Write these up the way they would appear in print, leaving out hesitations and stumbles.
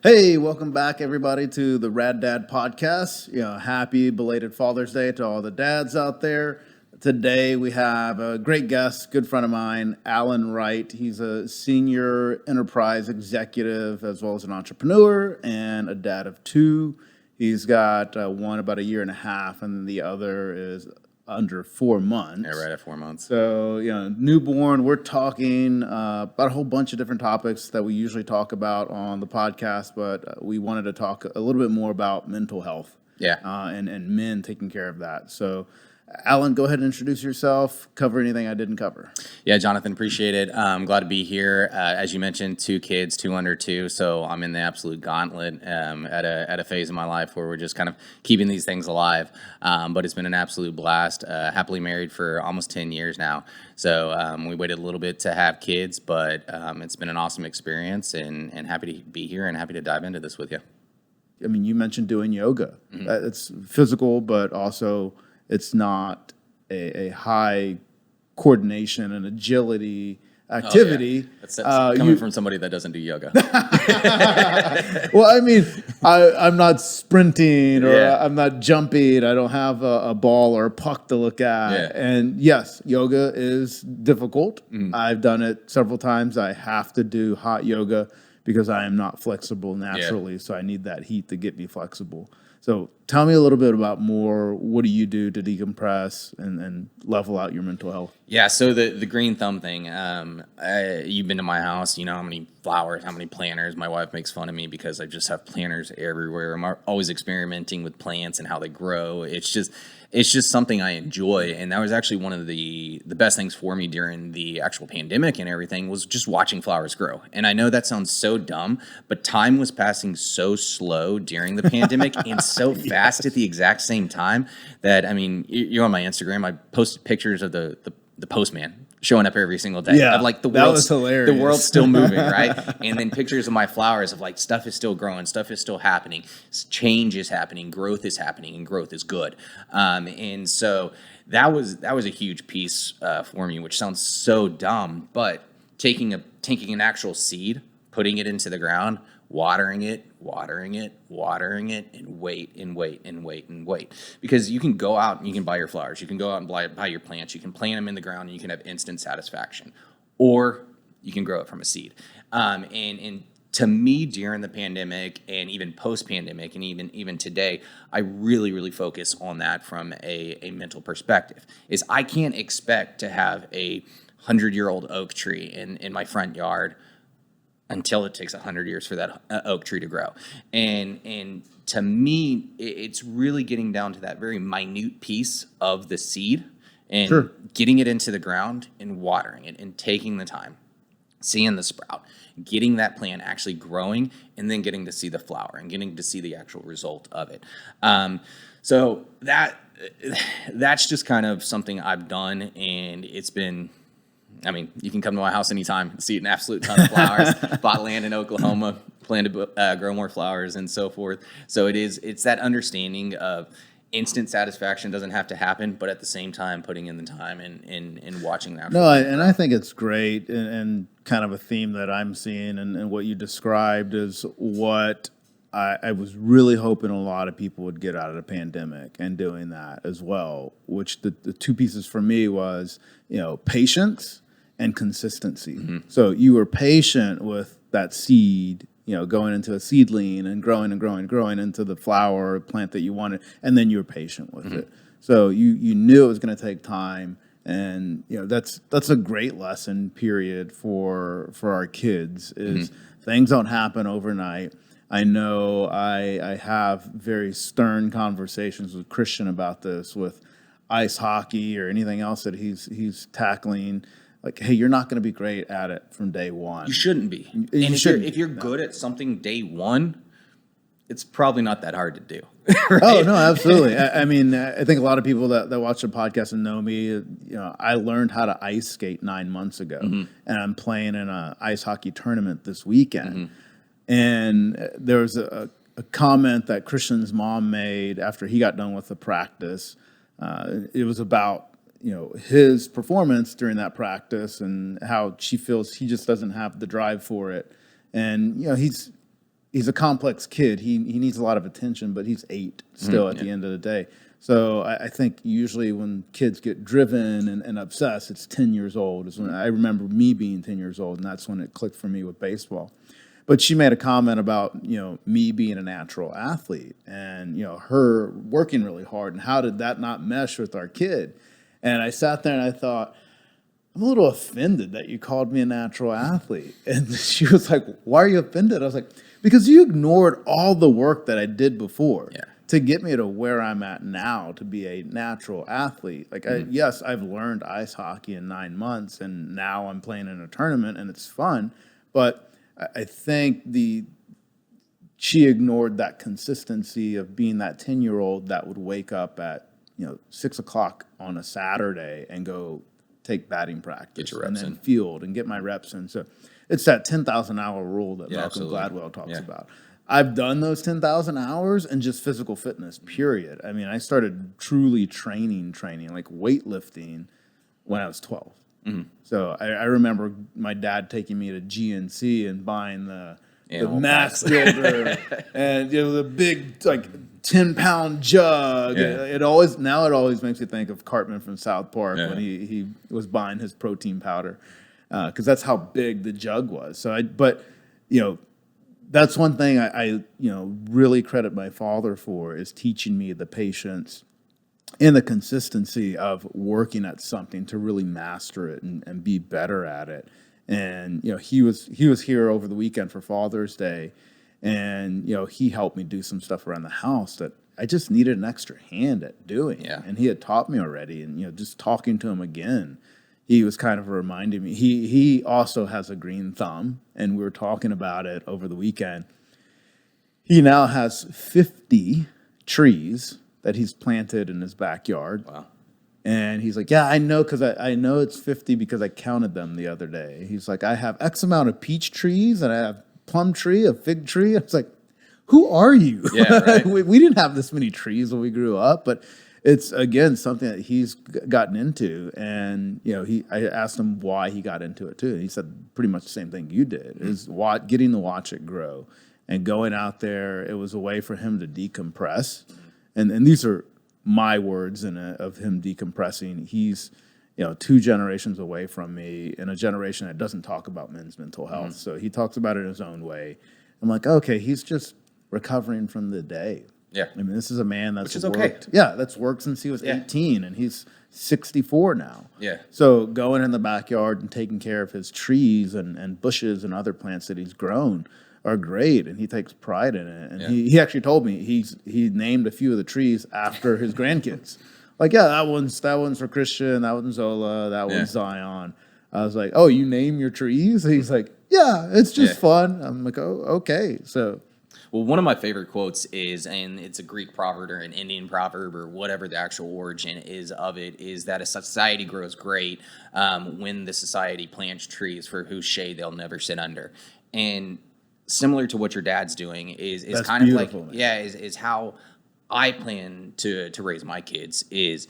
Hey, welcome back, everybody, to the Rad Dad podcast. Happy belated Father's Day to all the dads out there. Today we have a great guest, good friend of mine, Allen Wright. He's a senior enterprise executive as well as an entrepreneur and a dad of two. He's got one about a year and a half, and the other is under 4 months. Yeah, right at 4 months. So, newborn, we're talking about a whole bunch of different topics that we usually talk about on the podcast, but we wanted to talk a little bit more about mental health. Yeah. And men taking care of that. So, Alan, go ahead and introduce yourself, cover anything I didn't cover. Yeah, Jonathan, appreciate it. I'm glad to be here. As you mentioned, two kids, two under two, so I'm in the absolute gauntlet at a phase in my life where we're just kind of keeping these things alive. But it's been an absolute blast. Happily married for almost 10 years now. So we waited a little bit to have kids, but it's been an awesome experience and happy to be here and happy to dive into this with you. I mean, you mentioned doing yoga. It's physical, but also it's not a high coordination and agility activity. Oh, yeah. That's coming from somebody that doesn't do yoga. Well, I mean, I'm not sprinting or I'm not jumping. I don't have a ball or a puck to look at. Yeah. And yes, yoga is difficult. I've done it several times. I have to do hot yoga because I am not flexible naturally. So I need that heat to get me flexible. So tell me a little bit about more. What do you do to decompress and level out your mental health? Yeah, so the green thumb thing, you've been to my house, you know how many flowers, how many planters. My wife makes fun of me because I just have planters everywhere. I'm always experimenting with plants and how they grow. It's just something I enjoy. And that was actually one of the best things for me during the actual pandemic and everything was just watching flowers grow. And I know that sounds so dumb, but time was passing so slow during the pandemic and so fast at the exact same time that, I mean, you're on my Instagram. I posted pictures of the postman showing up every single day. Yeah, of like that was hilarious. The world's still moving, right? And then pictures of my flowers of like stuff is still growing, stuff is still happening, change is happening, growth is happening, and growth is good. And so that was a huge piece for me, which sounds so dumb, but taking an actual seed, putting it into the ground, watering it, and wait. Because you can go out and you can buy your flowers. You can go out and buy your plants. You can plant them in the ground and you can have instant satisfaction. Or you can grow it from a seed. And to me, during the pandemic and even post-pandemic and even today, I really, really focus on that from a mental perspective. Is I can't expect to have a 100-year-old oak tree in my front yard until it takes 100 years for that oak tree to grow. And to me, it's really getting down to that very minute piece of the seed and getting it into the ground and watering it and taking the time, seeing the sprout, getting that plant actually growing, and then getting to see the flower and getting to see the actual result of it. So that's just kind of something I've done, and it's been, I mean, you can come to my house anytime and see an absolute ton of flowers. Bought land in Oklahoma, plan to grow more flowers and so forth. So it's that understanding of instant satisfaction doesn't have to happen, but at the same time, putting in the time and watching that. No, and I think it's great and kind of a theme that I'm seeing and what you described is what I was really hoping a lot of people would get out of the pandemic and doing that as well, which the two pieces for me was, patience and consistency. So you were patient with that seed, going into a seedling and growing into the flower or plant that you wanted, and then you were patient with it. So you knew it was going to take time, and that's a great lesson period for our kids is things don't happen overnight. I know I have very stern conversations with Christian about this with ice hockey or anything else that he's tackling. Like, hey, you're not going to be great at it from day one. You shouldn't be. And if you're good at something day one, it's probably not that hard to do. Right? Oh, no, absolutely. I mean, I think a lot of people that watch the podcast and know me, I learned how to ice skate 9 months ago, and I'm playing in an ice hockey tournament this weekend. And there was a comment that Christian's mom made after he got done with the practice. It was about his performance during that practice and how she feels he just doesn't have the drive for it. And he's he's a complex kid. He needs a lot of attention, but he's 8 still at the end of the day. So I think usually when kids get driven and obsessed, it's 10 years old. Is when I remember me being 10 years old, and that's when it clicked for me with baseball. But she made a comment about, me being a natural athlete and, her working really hard, and how did that not mesh with our kid? And I sat there and I thought, I'm a little offended that you called me a natural athlete. And she was like, why are you offended? I was like, because you ignored all the work that I did before to get me to where I'm at now to be a natural athlete. Like, yes, I've learned ice hockey in 9 months, and now I'm playing in a tournament and it's fun. But I think she ignored that consistency of being that 10-year-old that would wake up at 6 o'clock on a Saturday and go take batting practice, get your reps and then in. field and get my reps in. So it's that 10,000 hour rule that Malcolm Gladwell talks about. I've done those 10,000 hours in just physical fitness, period. I mean, I started truly training, like weightlifting, when I was 12. So I remember my dad taking me to GNC and buying the mass builder and the big 10-pound jug. It always makes me think of Cartman from South Park when he was buying his protein powder, because that's how big the jug was. So that's one thing I really credit my father for, is teaching me the patience and the consistency of working at something to really master it and be better at it. And he was here over the weekend for Father's Day, and he helped me do some stuff around the house that I just needed an extra hand at doing. And he had taught me already, and just talking to him again, he was kind of reminding me. He also has a green thumb, and we were talking about it over the weekend. He now has 50 trees that he's planted in his backyard. Wow. And he's like, yeah, I know, because I know it's 50 because I counted them the other day. He's like, I have X amount of peach trees, and I have plum tree, a fig tree. I was like, who are you? Yeah, right. we didn't have this many trees when we grew up, but it's, again, something that he's gotten into. And, I asked him why he got into it too. And he said pretty much the same thing you did, is getting to watch it grow and going out there. It was a way for him to decompress. And these are my words of him decompressing. He's 2 generations away from me, in a generation that doesn't talk about men's mental health. So he talks about it in his own way. I'm like, okay, he's just recovering from the day. Yeah. I mean, this is a man that's worked. Okay. Yeah, that's worked since he was 18, and he's 64 now. Yeah. So going in the backyard and taking care of his trees and bushes and other plants that he's grown are great, and he takes pride in it. And he actually told me he named a few of the trees after his grandkids. Like, that one's for Christian, that one's Zola, that one's Zion. I was like, oh, you name your trees? And he's like, yeah, it's just fun. I'm like, oh, okay. So, well, one of my favorite quotes is, and it's a Greek proverb or an Indian proverb or whatever the actual origin is of it, is that a society grows great when the society plants trees for whose shade they'll never sit under. And similar to what your dad's doing is kind of like, man. Is how I plan to raise my kids. Is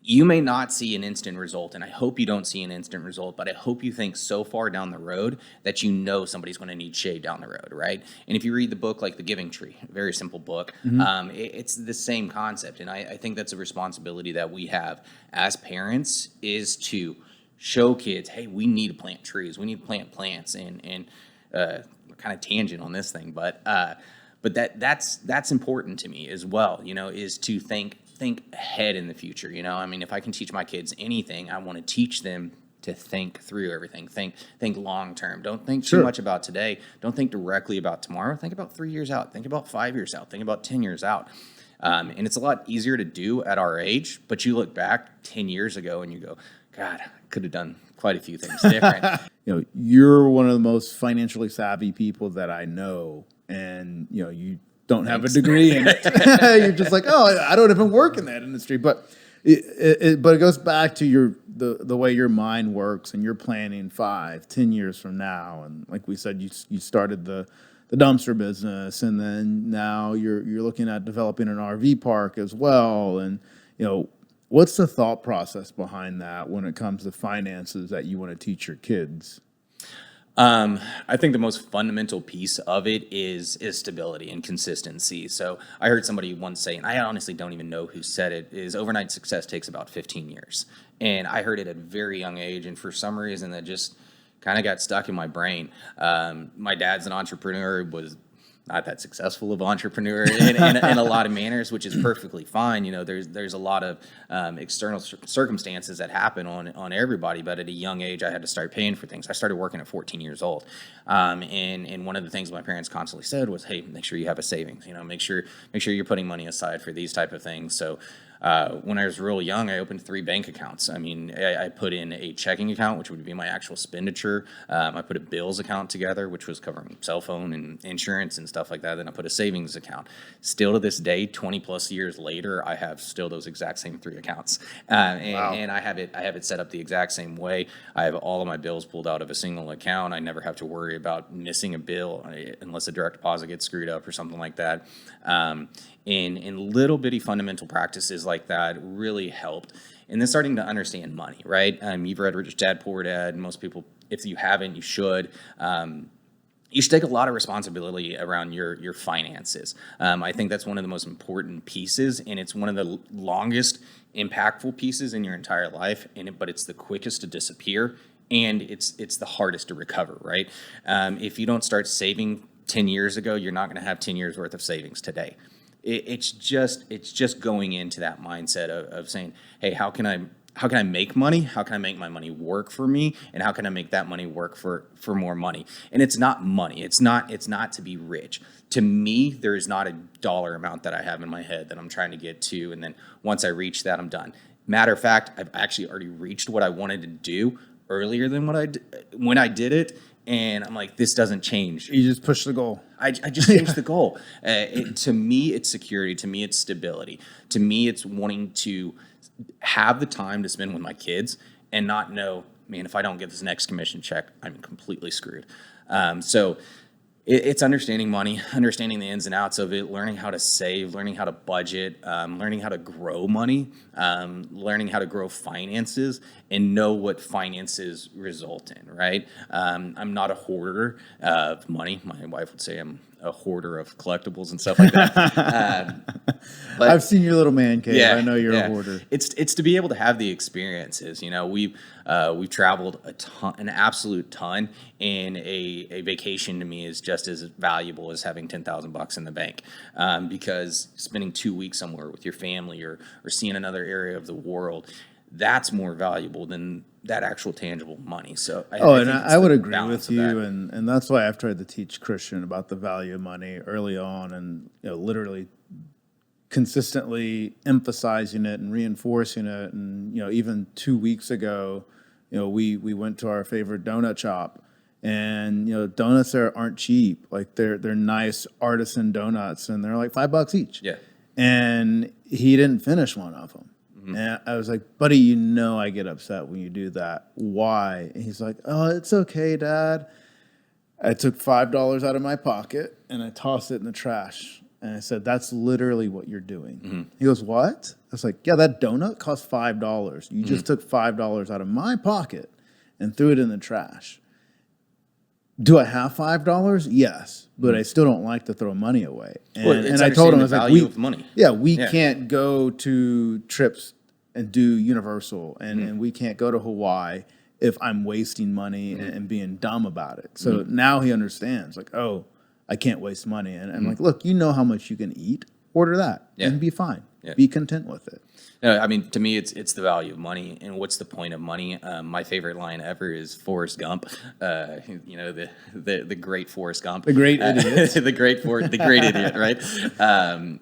you may not see an instant result, and I hope you don't see an instant result, but I hope you think so far down the road that somebody's going to need shade down the road, right? And if you read the book like The Giving Tree, a very simple book, it's the same concept. And I think that's a responsibility that we have as parents, is to show kids, hey, we need to plant trees, we need to plant plants, and kind of tangent on this thing, but that's important to me as well, is to think ahead in the future. I mean, if I can teach my kids anything, I want to teach them to think through everything, think long term. Don't think too much about today. Don't think directly about tomorrow. Think about 3 years out. Think about 5 years out. Think about 10 years out. And it's a lot easier to do at our age, but you look back 10 years ago and you go, God, I could have done quite a few things different. You're one of the most financially savvy people that I know, and you don't have a degree in it. You're just like, oh, I don't even work in that industry. But it goes back to the way your mind works, and you're planning 5-10 years from now. And like we said, you started the dumpster business, and then now you're looking at developing an RV park as well. And what's the thought process behind that when it comes to finances that you want to teach your kids? I think the most fundamental piece of it is stability and consistency. So I heard somebody once say, and I honestly don't even know who said it, is overnight success takes about 15 years. And I heard it at a very young age, and for some reason that just kind of got stuck in my brain. My dad's an entrepreneur, was not that successful of entrepreneur in a lot of manners, which is perfectly fine. You know, there's a lot of external circumstances that happen on everybody, but at a young age, I had to start paying for things. I started working at 14 years old, and one of the things my parents constantly said was, "Hey, make sure you have a savings. You know, make sure you're putting money aside for these type of things." So. When I was real young, I opened 3 bank accounts. I mean, I put in a checking account, which would be my actual expenditure. I put a bills account together, which was covering cell phone and insurance and stuff like that. Then I put a savings account. Still to this day, 20 plus years later, I have still those exact same 3 accounts. And I have it set up the exact same way. I have all of my bills pulled out of a single account. I never have to worry about missing a bill unless a direct deposit gets screwed up or something like that. And little bitty fundamental practices like that really helped. And then starting to understand money, right? You've read Rich Dad, Poor Dad. Most people, if you haven't, you should. You should take a lot of responsibility around your finances. I think that's one of the most important pieces, and it's one of the longest impactful pieces in your entire life. But it's the quickest to disappear, and it's the hardest to recover, right? If you don't start saving 10 years ago, you're not going to have 10 years worth of savings today. It's just going into that mindset of saying, hey, how can I make money? How can I make my money work for me? And how can I make that money work for more money? And it's not money. It's not to be rich. To me, there is not a dollar amount that I have in my head that I'm trying to get to. And then once I reach that, I'm done. Matter of fact, I've actually already reached what I wanted to do earlier than when I did it. And I'm like, this doesn't change. You just push the goal. I just changed the goal. To me, it's security. To me, it's stability. To me, it's wanting to have the time to spend with my kids and not know, man, if I don't get this next commission check, I'm completely screwed. So it's understanding money, understanding the ins and outs of it, learning how to save, learning how to budget, learning how to grow money, learning how to grow finances, and know what finances result in, right? I'm not a hoarder of money. My wife would say I'm a hoarder of collectibles and stuff like that. But I've seen your little man cave. I know you're a hoarder. It's to be able to have the experiences. You know, we've traveled an absolute ton, and a vacation to me is just as valuable as having $10,000 in the bank, because spending 2 weeks somewhere with your family or seeing another area of the world, that's more valuable than that actual tangible money. So I would agree with you, and that's why I've tried to teach Christian about the value of money early on, and literally consistently emphasizing it and reinforcing it. And even 2 weeks ago, we went to our favorite donut shop, and donuts there aren't cheap. Like they're nice artisan donuts, and they're like $5 each. Yeah. And he didn't finish one of them. And I was like, buddy, I get upset when you do that. Why? And he's like, oh, it's okay, Dad. I took $5 out of my pocket and I tossed it in the trash. And I said, that's literally what you're doing. Mm-hmm. He goes, what? I was like, yeah, that donut cost $5. You just took $5 out of my pocket and threw it in the trash. Do I have $5? Yes, but I still don't like to throw money away. And I told him, I was like, we can't go to trips and do Universal, and we can't go to Hawaii if I'm wasting money and being dumb about it. So now he understands, like, oh, I can't waste money. And I'm like, look, you know how much you can eat. Order that and be fine. Yeah. Be content with it. No, I mean, to me, it's the value of money, and what's the point of money? My favorite line ever is Forrest Gump. The great Forrest Gump, the great idiot, the great idiot, right?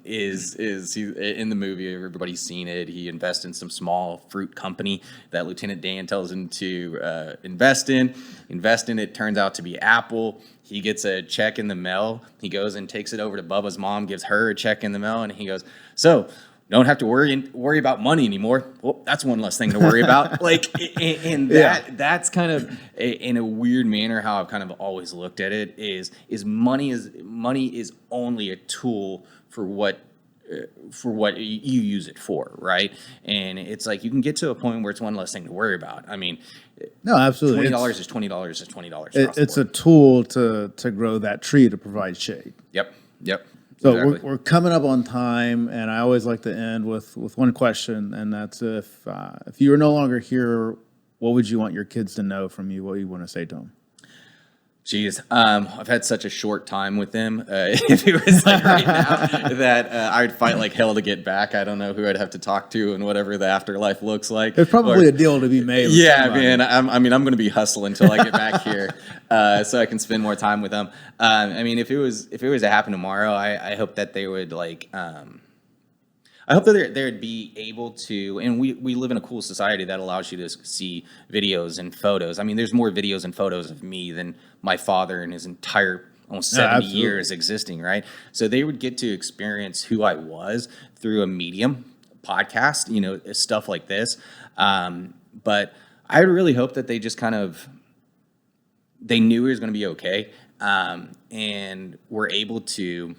Is he, in the movie? Everybody's seen it. He invests in some small fruit company that Lieutenant Dan tells him to invest in. It turns out to be Apple. He gets a check in the mail. He goes and takes it over to Bubba's mom, gives her a check in the mail, and he goes, so. Don't have to worry about money anymore. Well, that's one less thing to worry about. That's kind of in a weird manner how I've kind of always looked at it is money is only a tool for what for what you use it for, right? And it's like you can get to a point where it's one less thing to worry about. I mean, No, absolutely. $20 is $20 is $20. It's a tool to grow that tree to provide shade. Yep. So Exactly. we're coming up on time, and I always like to end with one question, and that's if you were no longer here, what would you want your kids to know from you? What do you want to say to them? Jeez, I've had such a short time with them. If it was like right now, that I would fight like hell to get back. I don't know who I'd have to talk to and whatever the afterlife looks like. There's probably a deal to be made. With Yeah, somebody. man. I'm going to be hustling until I get back here, so I can spend more time with them. I mean, if it was to happen tomorrow, I hope that they would like. I hope that they'd be able to, and we live in a cool society that allows you to see videos and photos. I mean, there's more videos and photos of me than my father in his entire almost 70 absolutely. years existing, right? So they would get to experience who I was through a medium, podcast, stuff like this. But I would really hope that they just they knew it was going to be okay, and were able to,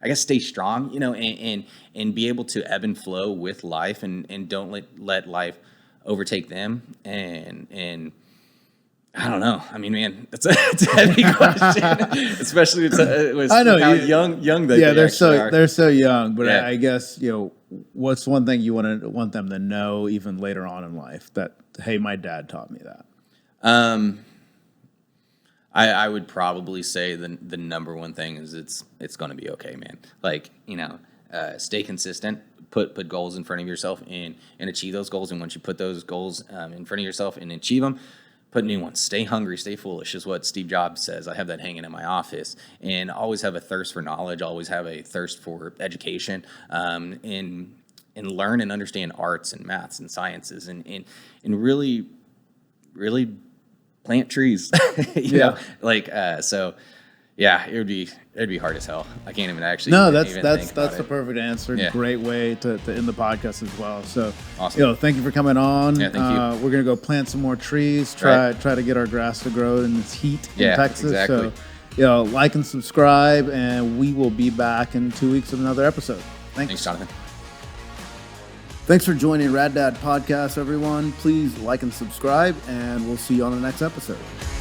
I guess, stay strong, and be able to ebb and flow with life, and don't let life overtake them. And I don't know. I mean, man, it's a heavy question, especially with I know how you- young they Yeah, they're actually are. they're so young, but Yeah. I guess what's one thing you want them to know even later on in life that, hey, my dad taught me that. I would probably say the number one thing is it's going to be okay, man. Like, stay consistent, put goals in front of yourself and achieve those goals. And once you put those goals in front of yourself and achieve them, put new ones. Stay hungry, stay foolish is what Steve Jobs says. I have that hanging in my office, and always have a thirst for knowledge, always have a thirst for education, and learn and understand arts and maths and sciences, and really plant trees. So yeah, it'd be hard as hell. I can't even actually. No, even that's think about the it. perfect answer. Yeah. Great way to end the podcast as well. So, Awesome. thank you for coming on. Yeah, thank you. We're gonna go plant some more trees. Try to get our grass to grow in this heat in Yeah, Texas. exactly. So, like and subscribe, and we will be back in 2 weeks with another episode. Thanks, Jonathan. Thanks for joining Rad Dad Podcast, everyone. Please like and subscribe, and we'll see you on the next episode.